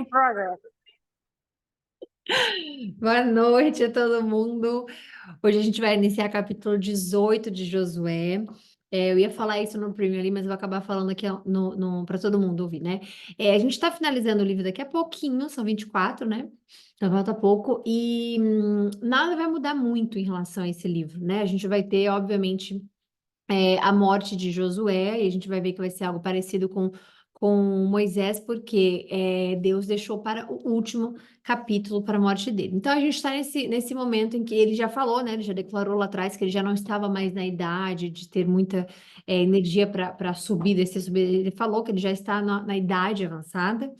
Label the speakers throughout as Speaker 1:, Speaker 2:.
Speaker 1: Progress.
Speaker 2: Boa noite a todo mundo. Hoje a gente vai iniciar capítulo 18 de Josué. Eu ia falar isso no preview ali, mas eu vou acabar falando aqui para todo mundo ouvir, né? A gente está finalizando o livro daqui a pouquinho, são 24, né? Então falta pouco, e nada vai mudar muito em relação a esse livro, né? A gente vai ter, obviamente, a morte de Josué, e a gente vai ver que vai ser algo parecido com Moisés, porque Deus deixou para o último capítulo para a morte dele. Então a gente está nesse momento em que ele já falou, né? Ele já declarou lá atrás que ele já não estava mais na idade de ter muita energia para subir, descer, subir. Ele falou que ele já está na idade avançada.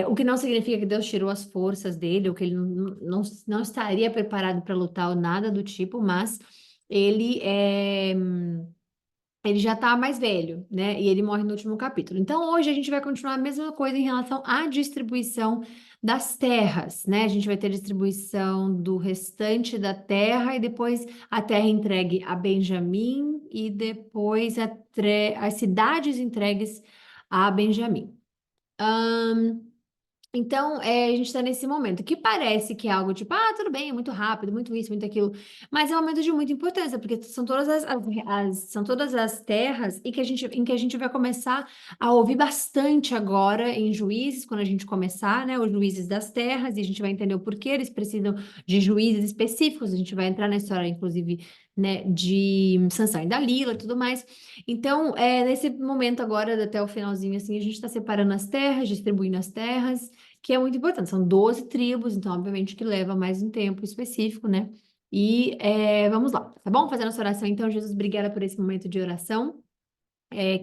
Speaker 2: O que não significa que Deus tirou as forças dele, ou que ele não estaria preparado para lutar ou nada do tipo, mas ele é ele já tá mais velho, né? E ele morre no último capítulo. Então, hoje a gente vai continuar a mesma coisa em relação à distribuição das terras, né? A gente vai ter distribuição do restante da terra e depois a terra entregue a Benjamim e depois as cidades entregues a Benjamim. Então, a gente está nesse momento que parece que é algo tipo, tudo bem, é muito rápido, muito isso, muito aquilo, mas é um momento de muita importância, porque são todas são todas as terras em que a gente vai começar a ouvir bastante agora em Juízes, quando a gente começar, né, os juízes das terras, e a gente vai entender o porquê eles precisam de juízes específicos, a gente vai entrar na história, inclusive, né, de Sansão e Dalila e tudo mais. Então, nesse momento agora, até o finalzinho, assim, a gente está separando as terras, distribuindo as terras, que é muito importante. São 12 tribos, então, obviamente, que leva mais um tempo específico, né? E vamos lá, tá bom? Fazendo essa oração, então, Jesus, obrigada por esse momento de oração.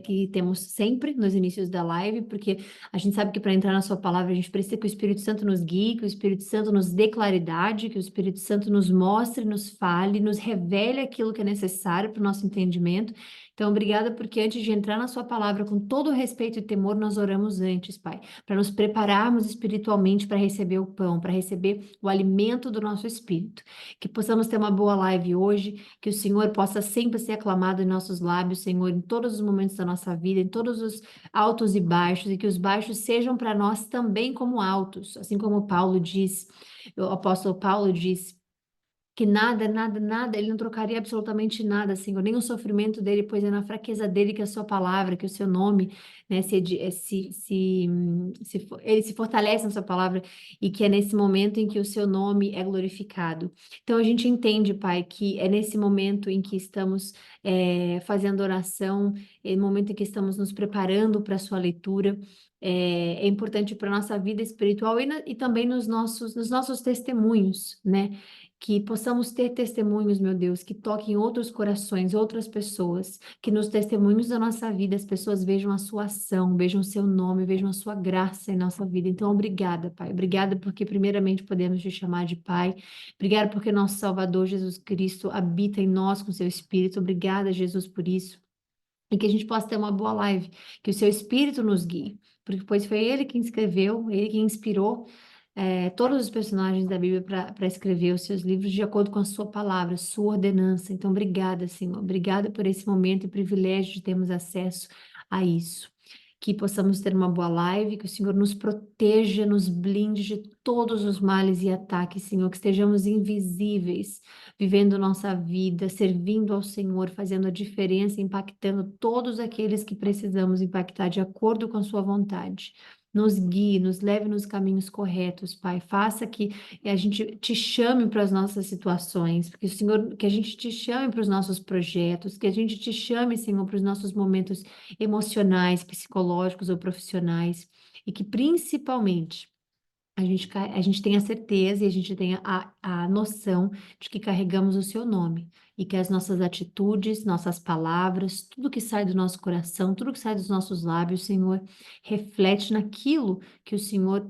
Speaker 2: Que temos sempre nos inícios da live, porque a gente sabe que para entrar na sua palavra a gente precisa que o Espírito Santo nos guie, que o Espírito Santo nos dê claridade, que o Espírito Santo nos mostre, nos fale, nos revele aquilo que é necessário para o nosso entendimento. Então, obrigada, porque antes de entrar na sua palavra, com todo respeito e temor, nós oramos antes, Pai, para nos prepararmos espiritualmente para receber o pão, para receber o alimento do nosso espírito. Que possamos ter uma boa live hoje, que o Senhor possa sempre ser aclamado em nossos lábios, Senhor, em todos os momentos da nossa vida, em todos os altos e baixos, e que os baixos sejam para nós também como altos, assim como Paulo diz, o apóstolo Paulo diz que nada, nada, nada, ele não trocaria absolutamente nada, Senhor, nem o sofrimento dele, pois é na fraqueza dele que a sua palavra, que o seu nome, né, ele se fortalece na sua palavra e que é nesse momento em que o seu nome é glorificado. Então a gente entende, Pai, que é nesse momento em que estamos fazendo oração, é no momento em que estamos nos preparando para a sua leitura, é importante para a nossa vida espiritual e também nos nossos testemunhos, né? Que possamos ter testemunhos, meu Deus, que toquem outros corações, outras pessoas, que nos testemunhos da nossa vida as pessoas vejam a sua ação, vejam o seu nome, vejam a sua graça em nossa vida. Então, obrigada, Pai. Obrigada porque, primeiramente, podemos te chamar de Pai. Obrigada porque nosso Salvador Jesus Cristo habita em nós com seu Espírito. Obrigada, Jesus, por isso. E que a gente possa ter uma boa live, que o seu Espírito nos guie, porque pois foi ele quem escreveu, ele quem inspirou todos os personagens da Bíblia para escrever os seus livros de acordo com a sua palavra, sua ordenança. Então, obrigada, Senhor. Obrigada por esse momento e privilégio de termos acesso a isso. Que possamos ter uma boa live, que o Senhor nos proteja, nos blinde de todos os males e ataques, Senhor, que estejamos invisíveis, vivendo nossa vida, servindo ao Senhor, fazendo a diferença, impactando todos aqueles que precisamos impactar de acordo com a sua vontade. Nos guie, nos leve nos caminhos corretos, Pai. Faça que a gente te chame para as nossas situações, porque o Senhor, que a gente te chame para os nossos projetos, que a gente te chame, Senhor, para os nossos momentos emocionais, psicológicos ou profissionais, e que principalmente a gente tenha certeza e a gente tenha a noção de que carregamos o seu nome e que as nossas atitudes, nossas palavras, tudo que sai do nosso coração, tudo que sai dos nossos lábios, Senhor, reflete naquilo que o Senhor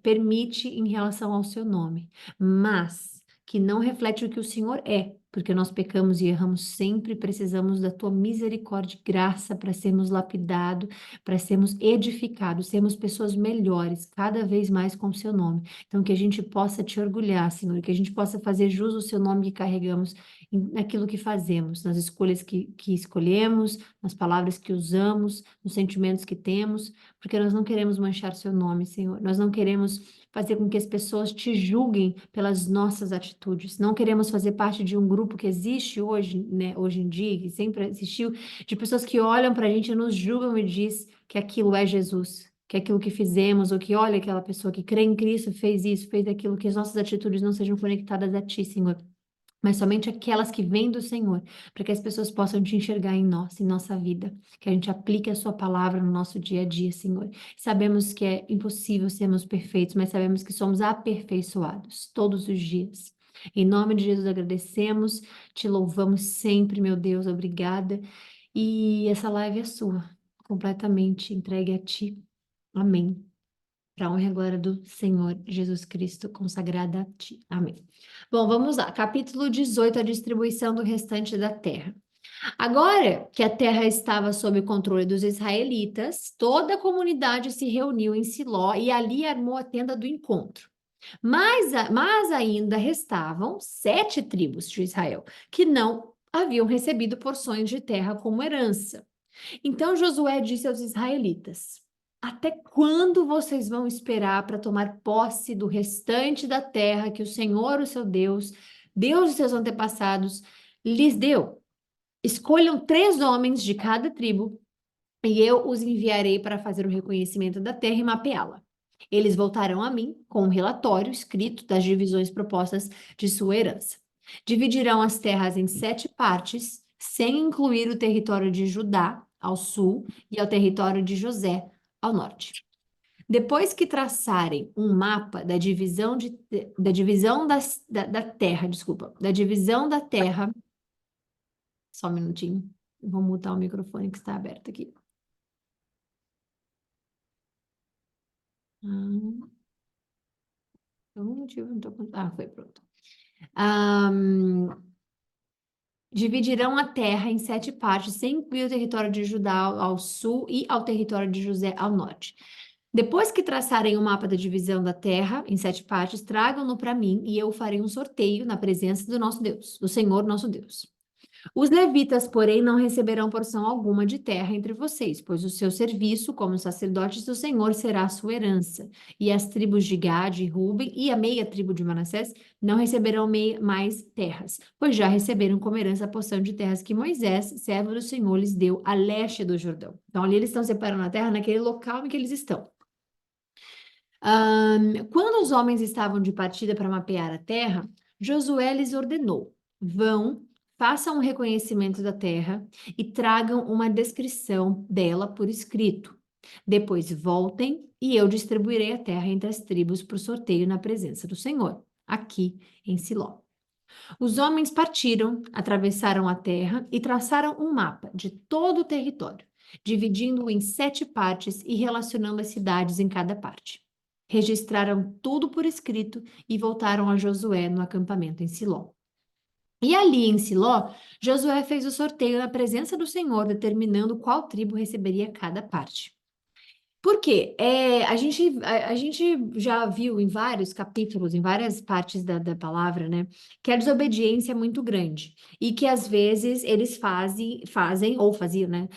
Speaker 2: permite em relação ao seu nome, mas que não reflete o que o Senhor é, porque nós pecamos e erramos sempre, precisamos da tua misericórdia e graça para sermos lapidados, para sermos edificados, sermos pessoas melhores, cada vez mais com o seu nome. Então, que a gente possa te orgulhar, Senhor, que a gente possa fazer jus ao seu nome que carregamos naquilo que fazemos, nas escolhas que escolhemos, nas palavras que usamos, nos sentimentos que temos, porque nós não queremos manchar seu nome, Senhor. Nós não queremos fazer com que as pessoas te julguem pelas nossas atitudes. Não queremos fazer parte de um grupo que existe hoje, né, hoje em dia, que sempre existiu, de pessoas que olham para a gente e nos julgam e diz que aquilo é Jesus, que aquilo que fizemos, ou que olha aquela pessoa que crê em Cristo, fez isso, fez aquilo, que as nossas atitudes não sejam conectadas a Ti, Senhor, mas somente aquelas que vêm do Senhor, para que as pessoas possam te enxergar em nós, em nossa vida, que a gente aplique a sua palavra no nosso dia a dia, Senhor. Sabemos que é impossível sermos perfeitos, mas sabemos que somos aperfeiçoados todos os dias. Em nome de Jesus agradecemos, te louvamos sempre, meu Deus, obrigada. E essa live é sua, completamente entregue a ti. Amém. Para a honra e a glória do Senhor Jesus Cristo, consagrada a ti. Amém. Bom, vamos lá. Capítulo 18, a distribuição do restante da terra. Agora que a terra estava sob o controle dos israelitas, toda a comunidade se reuniu em Siló e ali armou a tenda do encontro. Mas ainda restavam 7 tribos de Israel, que não haviam recebido porções de terra como herança. Então Josué disse aos israelitas: Até quando vocês vão esperar para tomar posse do restante da terra que o Senhor, o seu Deus, Deus de seus antepassados, lhes deu? Escolham 3 homens de cada tribo e eu os enviarei para fazer o reconhecimento da terra e mapeá-la. Eles voltarão a mim com um relatório escrito das divisões propostas de sua herança. Dividirão as terras em 7 partes, sem incluir o território de Judá, ao sul, e ao território de José, ao norte. Depois que traçarem um mapa da divisão da terra, desculpa, da divisão da terra, só um minutinho, vou mutar o microfone que está aberto aqui. Por algum motivo, não tô... foi, pronto. Dividirão a terra em 7 partes, sem incluir o território de Judá ao sul e ao território de José ao norte. Depois que traçarem o mapa da divisão da terra em 7 partes, tragam-no para mim e eu farei um sorteio na presença do nosso Deus, do Senhor nosso Deus. Os levitas, porém, não receberão porção alguma de terra entre vocês, pois o seu serviço como sacerdotes do Senhor será a sua herança. E as tribos de Gade e Ruben e a meia tribo de Manassés não receberão mais terras, pois já receberam como herança a porção de terras que Moisés, servo do Senhor, lhes deu a leste do Jordão. Então, ali eles estão separando a terra naquele local em que eles estão. Quando os homens estavam de partida para mapear a terra, Josué lhes ordenou: Vão, façam um reconhecimento da terra e tragam uma descrição dela por escrito. Depois voltem e eu distribuirei a terra entre as tribos por sorteio na presença do Senhor, aqui em Siló. Os homens partiram, atravessaram a terra e traçaram um mapa de todo o território, dividindo-o em 7 partes e relacionando as cidades em cada parte. Registraram tudo por escrito e voltaram a Josué no acampamento em Siló. E ali em Siló, Josué fez o sorteio na presença do Senhor, determinando qual tribo receberia cada parte. Por quê? A gente já viu em vários capítulos, em várias partes da palavra, né, que a desobediência é muito grande e que às vezes eles fazem ou faziam, né,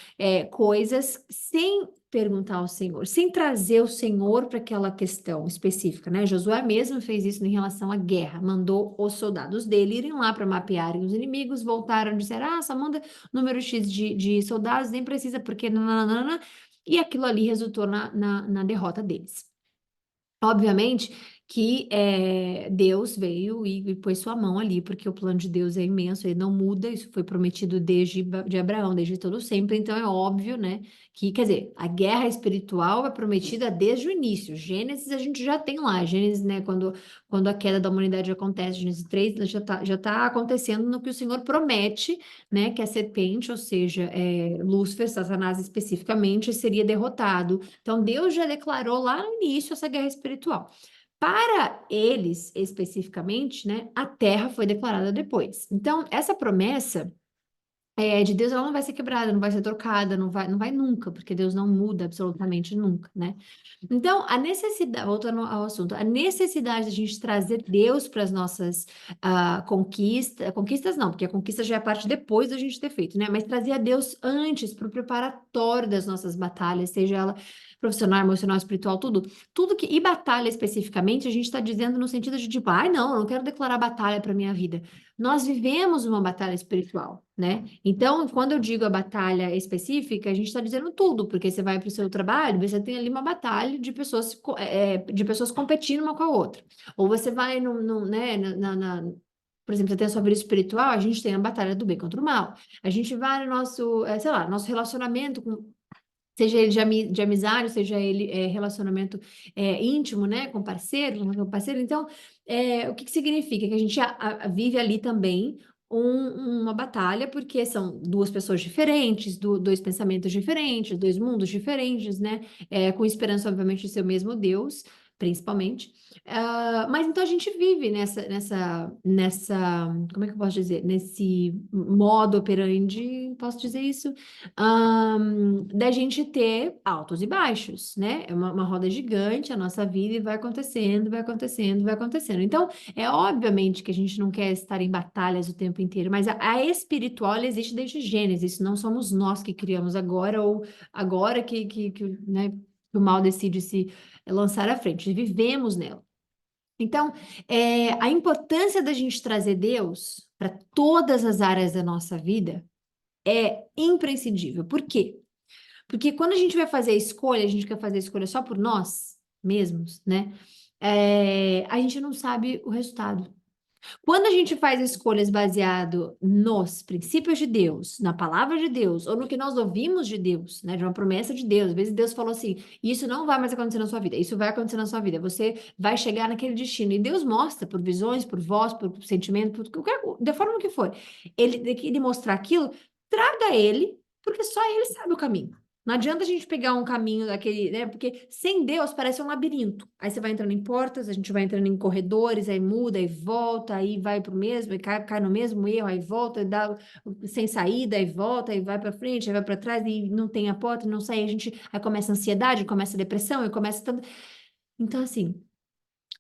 Speaker 2: coisas sem perguntar ao Senhor, sem trazer o Senhor para aquela questão específica, né? Josué mesmo fez isso em relação à guerra, mandou os soldados dele irem lá para mapearem os inimigos, voltaram e disseram, só manda número X de soldados, nem precisa, porque nananana, e aquilo ali resultou na derrota deles. Obviamente que Deus veio e pôs sua mão ali, porque o plano de Deus é imenso, ele não muda, isso foi prometido desde de Abraão, desde todo sempre, então é óbvio, né, que, quer dizer, a guerra espiritual é prometida desde o início, Gênesis a gente já tem lá, Gênesis, né, quando a queda da humanidade acontece, Gênesis 3, já tá acontecendo no que o Senhor promete, né, que a serpente, ou seja, Lúcifer, Satanás especificamente, seria derrotado. Então, Deus já declarou lá no início essa guerra espiritual. Para eles, especificamente, né, a terra foi declarada depois. Então, essa promessa de Deus, ela não vai ser quebrada, não vai ser trocada, não vai nunca, porque Deus não muda absolutamente nunca, né? Então, a necessidade, voltando ao assunto, a necessidade de a gente trazer Deus para as nossas conquistas não, porque a conquista já é parte depois da gente ter feito, né? Mas trazer a Deus antes, para o preparatório das nossas batalhas, seja ela profissional, emocional, espiritual, tudo que, e batalha especificamente, a gente está dizendo no sentido de tipo, ai, não, eu não quero declarar batalha para minha vida. Nós vivemos uma batalha espiritual, né? Então, quando eu digo a batalha específica, a gente está dizendo tudo, porque você vai para o seu trabalho, você tem ali uma batalha de pessoas, de pessoas competindo uma com a outra. Ou você vai né, por exemplo, você tem a sua vida espiritual, a gente tem a batalha do bem contra o mal. A gente vai no nosso, sei lá, nosso relacionamento com seja ele de amizade, seja ele relacionamento íntimo, né, com parceiro, com parceiro. Então, o que que significa? Que a gente vive ali também uma batalha, porque são duas pessoas diferentes, dois pensamentos diferentes, dois mundos diferentes, né, com esperança, obviamente, de ser o mesmo Deus, principalmente. Mas então a gente vive nessa, como é que eu posso dizer? Nesse modo operandi, posso dizer isso? Da gente ter altos e baixos, né? É uma roda gigante, a nossa vida, e vai acontecendo, vai acontecendo, vai acontecendo. Então, é obviamente que a gente não quer estar em batalhas o tempo inteiro, mas a espiritual ela existe desde Gênesis, não somos nós que criamos agora, ou agora né, que o mal decide se lançar à frente, vivemos nela. Então, a importância da gente trazer Deus para todas as áreas da nossa vida é imprescindível. Por quê? Porque quando a gente vai fazer a escolha, a gente quer fazer a escolha só por nós mesmos, né? A gente não sabe o resultado. Quando a gente faz escolhas baseado nos princípios de Deus, na palavra de Deus, ou no que nós ouvimos de Deus, né, de uma promessa de Deus, às vezes Deus falou assim: isso não vai mais acontecer na sua vida, isso vai acontecer na sua vida, você vai chegar naquele destino. E Deus mostra por visões, por voz, por sentimento, por qualquer, da forma que for. Ele mostrar aquilo, traga ele, porque só ele sabe o caminho. Não adianta a gente pegar um caminho daquele, né? Porque sem Deus parece um labirinto. Aí você vai entrando em portas, a gente vai entrando em corredores, aí muda, aí volta, aí vai pro mesmo, aí cai no mesmo erro, aí volta, dá sem saída, aí volta, aí vai para frente, aí vai para trás, e não tem a porta, não sai, aí começa a ansiedade, começa a depressão, aí começa tanto. Então, assim,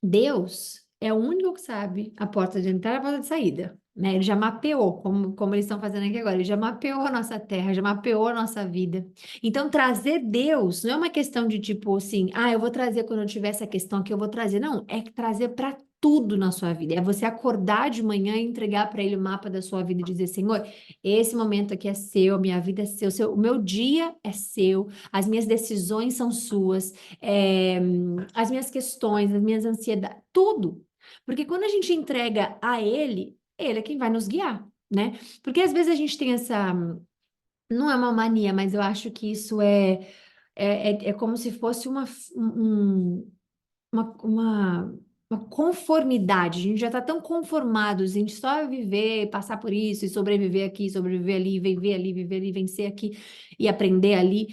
Speaker 2: Deus é o único que sabe a porta de entrada e a porta de saída, né? Ele já mapeou, como eles estão fazendo aqui agora, ele já mapeou a nossa terra, já mapeou a nossa vida. Então, trazer Deus não é uma questão de tipo assim, eu vou trazer quando eu tiver essa questão aqui, eu vou trazer. Não, é trazer para tudo na sua vida. É você acordar de manhã e entregar para ele o mapa da sua vida e dizer, Senhor, esse momento aqui é seu, a minha vida é o meu dia é seu, as minhas decisões são suas. É, as minhas questões, as minhas ansiedades, tudo. Porque quando a gente entrega a ele é quem vai nos guiar, né? Porque às vezes a gente tem essa, não é uma mania, mas eu acho que isso é como se fosse uma conformidade. A gente já está tão conformados em só viver, passar por isso, e sobreviver aqui, sobreviver ali, viver ali, vencer aqui e aprender ali,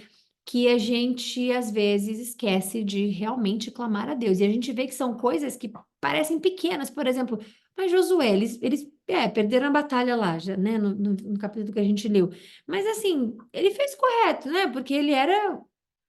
Speaker 2: que a gente às vezes esquece de realmente clamar a Deus. E a gente vê que são coisas que parecem pequenas, por exemplo, mas Josué, eles perderam a batalha lá, já, né, no capítulo que a gente leu. Mas assim, ele fez correto, né? Porque ele era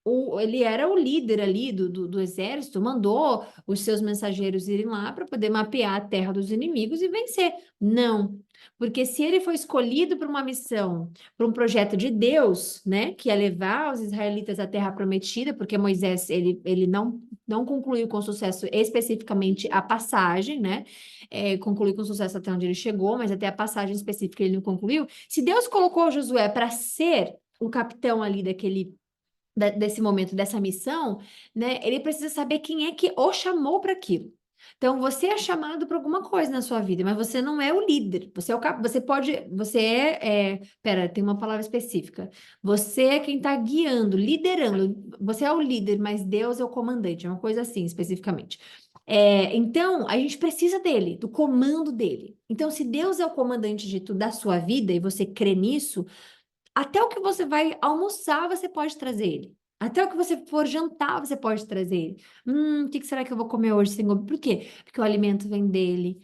Speaker 2: o líder ali do exército, mandou os seus mensageiros irem lá para poder mapear a terra dos inimigos e vencer. Não, porque se ele foi escolhido para uma missão, para um projeto de Deus, né, que é levar os israelitas à terra prometida, porque Moisés ele não concluiu com sucesso especificamente a passagem, né? Concluiu com sucesso até onde ele chegou, mas até a passagem específica ele não concluiu. Se Deus colocou Josué para ser o capitão ali desse momento, dessa missão, né? Ele precisa saber quem é que o chamou para aquilo. Então, você é chamado para alguma coisa na sua vida, mas você não é o líder. Você pode, pera, tem uma palavra específica. Você é quem está guiando, liderando. Você é o líder, mas Deus é o comandante, é uma coisa assim, especificamente. Então, a gente precisa dele, do comando dele. Então, se Deus é o comandante de tudo da sua vida e você crê nisso, até o que você vai almoçar, você pode trazer ele. Até o que você for jantar, você pode trazer ele. O que será que eu vou comer hoje, Senhor? Por quê? Porque o alimento vem dele.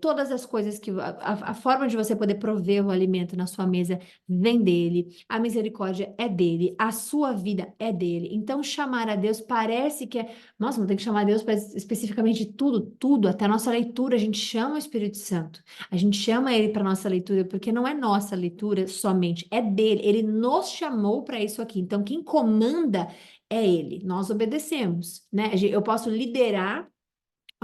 Speaker 2: Todas as coisas que... A forma de você poder prover o alimento na sua mesa vem dele. A misericórdia é dele. A sua vida é dele. Então, chamar a Deus parece que é... Nossa, não tem que chamar a Deus para especificamente tudo, tudo. Até a nossa leitura, a gente chama o Espírito Santo. A gente chama ele para nossa leitura porque não é nossa leitura somente, é dele. Ele nos chamou para isso aqui. Então, quem comanda é ele, nós obedecemos, né? Eu posso liderar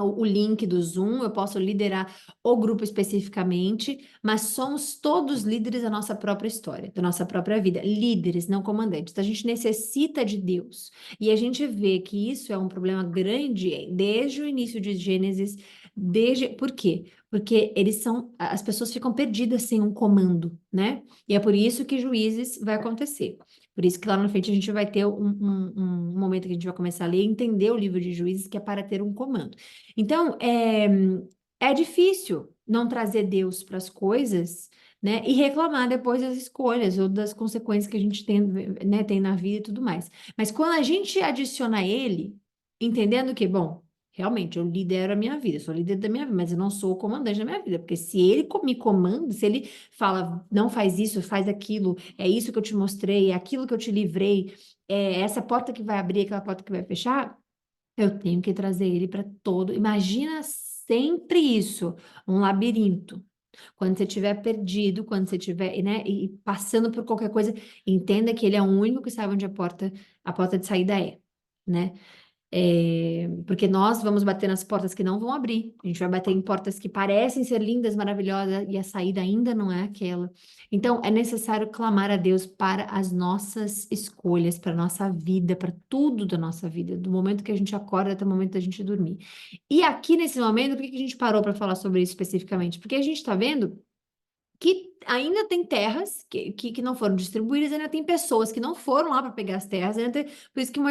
Speaker 2: o link do Zoom, eu posso liderar o grupo especificamente, mas somos todos líderes da nossa própria história, da nossa própria vida, líderes, não comandantes. Então, a gente necessita de Deus. E a gente vê que isso é um problema grande desde o início de Gênesis, por quê? Porque as pessoas ficam perdidas sem um comando, né? E é por isso que Juízes vai acontecer. Por isso que lá na frente a gente vai ter um momento que a gente vai começar a ler e entender o livro de Juízes, que é para ter um comando. Então, é difícil não trazer Deus para as coisas, né? E reclamar depois das escolhas ou das consequências que a gente tem, né, tem na vida e tudo mais. Mas quando a gente adiciona Ele, entendendo que, bom, realmente eu lidero a minha vida, eu sou líder da minha vida, mas eu não sou o comandante da minha vida, porque se Ele me comanda, se Ele fala, não faz isso, faz aquilo, é isso que eu te mostrei, é aquilo que eu te livrei, é essa porta que vai abrir, aquela porta que vai fechar. Eu tenho que trazer ele para todo. Imagina sempre isso, um labirinto. Quando você estiver perdido, quando você estiver, né, e passando por qualquer coisa, entenda que ele é o único que sabe onde a porta de saída é, né? Porque nós vamos bater nas portas que não vão abrir. A gente vai bater em portas que parecem ser lindas, maravilhosas, e a saída ainda não é aquela. Então, é necessário clamar a Deus para as nossas escolhas, para a nossa vida, para tudo da nossa vida, do momento que a gente acorda até o momento da gente dormir. E aqui nesse momento, por que que a gente parou para falar sobre isso especificamente? Porque a gente está vendo que ainda tem terras que não foram distribuídas, ainda tem pessoas que não foram lá para pegar as terras, por isso que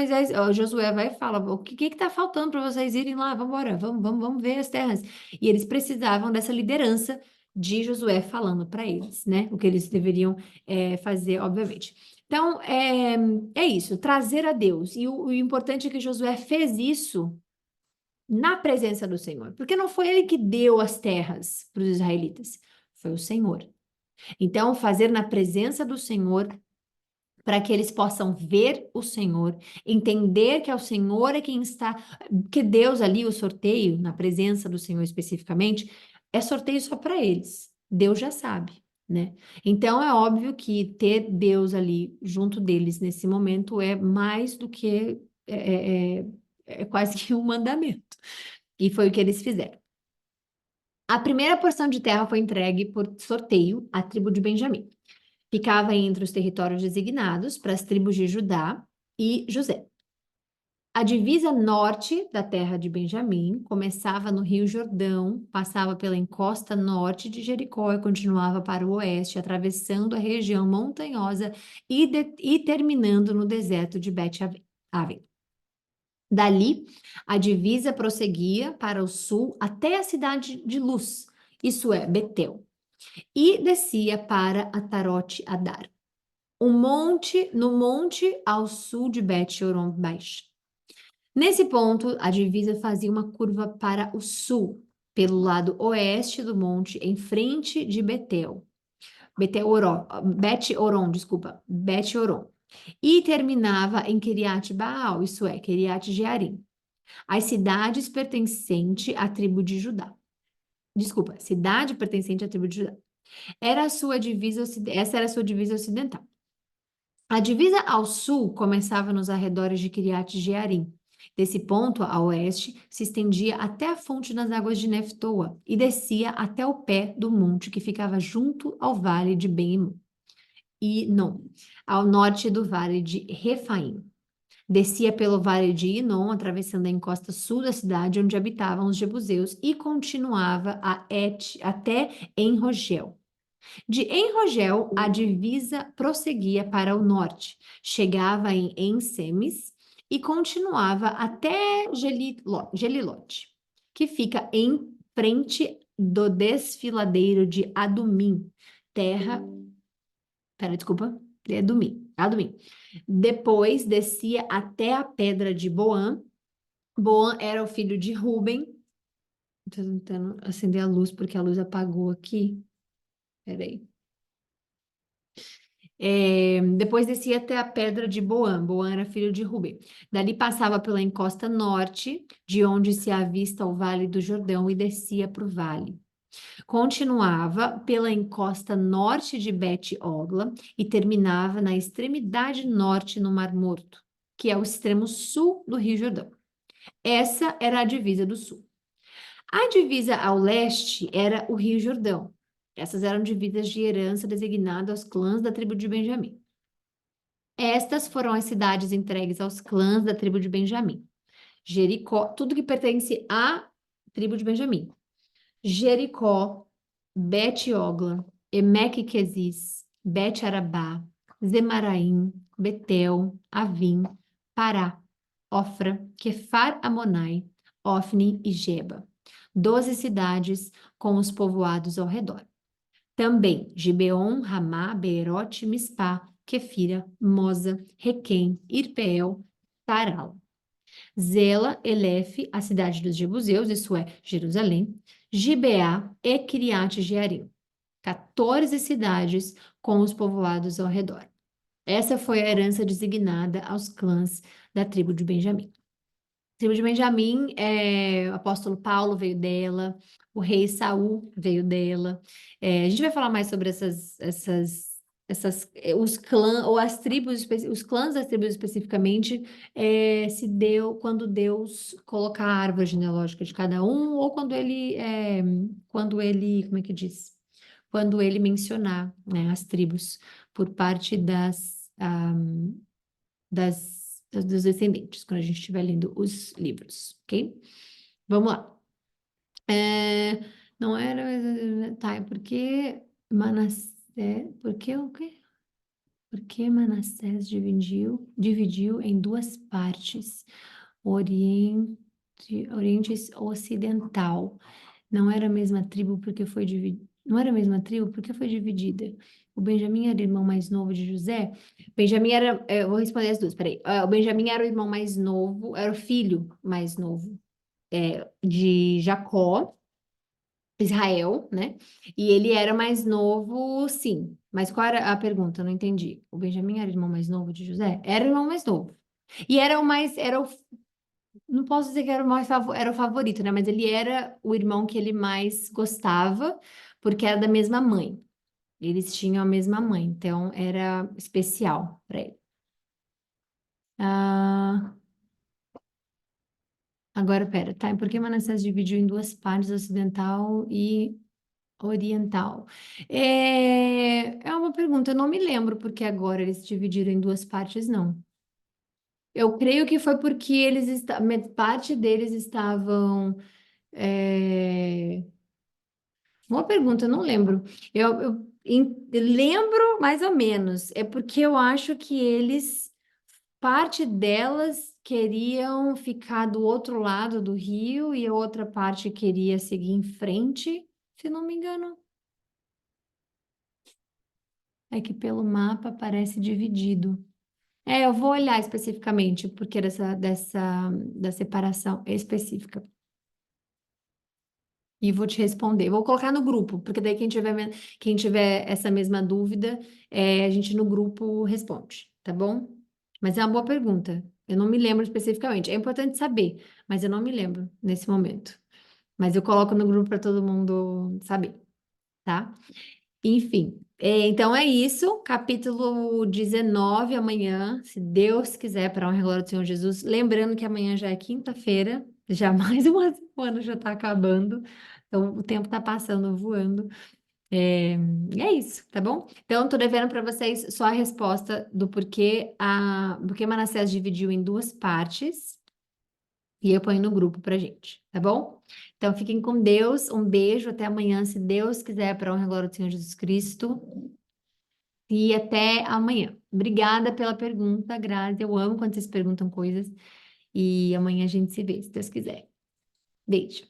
Speaker 2: Josué vai e fala, o que está faltando para vocês irem lá? Vamos embora, vamos ver as terras. E eles precisavam dessa liderança de Josué falando para eles, né? O que eles deveriam fazer, obviamente. Então, é isso, trazer a Deus. E o importante é que Josué fez isso na presença do Senhor, porque não foi ele que deu as terras para os israelitas, foi o Senhor. Então, fazer na presença do Senhor, para que eles possam ver o Senhor, entender que é o Senhor é quem está, que Deus ali, o sorteio, na presença do Senhor especificamente, é sorteio só para eles. Deus já sabe, né? Então, é óbvio que ter Deus ali junto deles nesse momento é mais do que, é quase que um mandamento. E foi o que eles fizeram. A primeira porção de terra foi entregue por sorteio à tribo de Benjamim. Ficava entre os territórios designados para as tribos de Judá e José. A divisa norte da terra de Benjamim começava no Rio Jordão, passava pela encosta norte de Jericó e continuava para o oeste, atravessando a região montanhosa e terminando no deserto de Bet-Aven. Dali, a divisa prosseguia para o sul até a cidade de Luz, isso é, Betel, e descia para Atarote Adar. No monte ao sul de Bet-Horon Baixa. Nesse ponto, a divisa fazia uma curva para o sul, pelo lado oeste do monte, em frente de Betel. Bet-Horon, desculpa, Bet-Horon. E terminava em Kiriat Baal, isso é, Kiriat Jearim. As cidades pertencentes à tribo de Judá. Desculpa, cidade pertencente à tribo de Judá. Essa era a sua divisa ocidental. A divisa ao sul começava nos arredores de Kiriat Jearim. Desse ponto a oeste, se estendia até a fonte das águas de Neftoa e descia até o pé do monte que ficava junto ao vale de Ben e não, ao norte do vale de Refaim. Descia pelo vale de Inom, atravessando a encosta sul da cidade onde habitavam os jebuseus e continuava até Enrogel. De Enrogel, a divisa prosseguia para o norte, chegava em Ensemes e continuava até Gelilote, que fica em frente do desfiladeiro de Adumim, terra. Pera, desculpa, Adumim. Depois descia até a pedra de Boã. Boã era o filho de Ruben. Estou tentando acender a luz porque a luz apagou aqui. Peraí. Depois descia até a pedra de Boã. Boã era filho de Ruben. Dali passava pela encosta norte, de onde se avista o Vale do Jordão, e descia para o vale. Continuava pela encosta norte de Bet-Ogla e terminava na extremidade norte no Mar Morto. que é o extremo sul do Rio Jordão. Essa era a divisa do sul. A divisa ao leste era o Rio Jordão. Essas eram divisas de herança designadas aos clãs da tribo de Benjamim. Estas foram as cidades entregues aos clãs da tribo de Benjamim. Jericó, tudo que pertence à tribo de Benjamim. Jericó, Bet-Ogla, Emeque-Quezis, Bet-Arabá, Zemaraim, Betel, Avim, Pará, Ofra, Quefar-Amonai, Ofni e Geba. 12 cidades com os povoados ao redor. Também Gibeon, Ramá, Beerote, Mispá, Quefira, Moza, Requém, Irpeel, Taral. Zela, Elefe, a cidade dos Jebuseus, isso é, Jerusalém, Gibeá e Kiriat Jearim. 14 cidades com os povoados ao redor. Essa foi a herança designada aos clãs da tribo de Benjamim. A tribo de Benjamim, o apóstolo Paulo veio dela, o rei Saul veio dela. A gente vai falar mais sobre os clãs, ou as tribos, os clãs das tribos especificamente, se deu quando Deus colocar a árvore genealógica de cada um, ou como é que diz? Quando ele mencionar, né, as tribos por parte dos descendentes, quando a gente estiver lendo os livros, ok? Vamos lá. Não era... Tá, é porque Manassés... Por que o quê? Porque Manassés dividiu em duas partes, Oriente e Ocidental. Não era a mesma tribo porque foi dividida. Não era a mesma tribo porque foi dividida. O Benjamim era o irmão mais novo de José. Benjamim era. Eu vou responder as duas, peraí. O Benjamim era o irmão mais novo, era o filho mais novo de Jacó, Israel, né? E ele era mais novo, sim. Mas qual era a pergunta? Eu não entendi. O Benjamim era o irmão mais novo de José? Era o irmão mais novo. E era o mais. Não posso dizer que era era o favorito, né? Mas ele era o irmão que ele mais gostava, porque era da mesma mãe. Eles tinham a mesma mãe, então era especial para ele. Ah, agora, pera, tá? Por que Manassés dividiu em duas partes, ocidental e oriental? É uma pergunta, eu não me lembro porque agora eles dividiram em duas partes, não. Eu creio que foi porque parte deles estavam. é, Boa pergunta, eu não lembro. Lembro mais ou menos. É porque eu acho que parte delas queriam ficar do outro lado do rio e a outra parte queria seguir em frente, se não me engano. É que pelo mapa parece dividido. Eu vou olhar especificamente, porque da separação específica. E vou te responder. Vou colocar no grupo, porque daí quem tiver essa mesma dúvida, a gente no grupo responde, tá bom? Mas é uma boa pergunta. Eu não me lembro especificamente. É importante saber, mas eu não me lembro nesse momento. Mas eu coloco no grupo para todo mundo saber, tá? Enfim, então é isso. Capítulo 19 amanhã, se Deus quiser, para a honra e glória do Senhor Jesus. Lembrando que amanhã já é quinta-feira, já mais uma semana já está acabando. Então, o tempo está passando voando. E é isso, tá bom? Então, estou devendo para vocês só a resposta do porque Manassés dividiu em duas partes e eu ponho no grupo pra gente, tá bom? Então, fiquem com Deus, um beijo, até amanhã, se Deus quiser, para a honra e glória do Senhor Jesus Cristo. E até amanhã. Obrigada pela pergunta, Grazi. Eu amo quando vocês perguntam coisas. E amanhã a gente se vê, se Deus quiser. Beijo.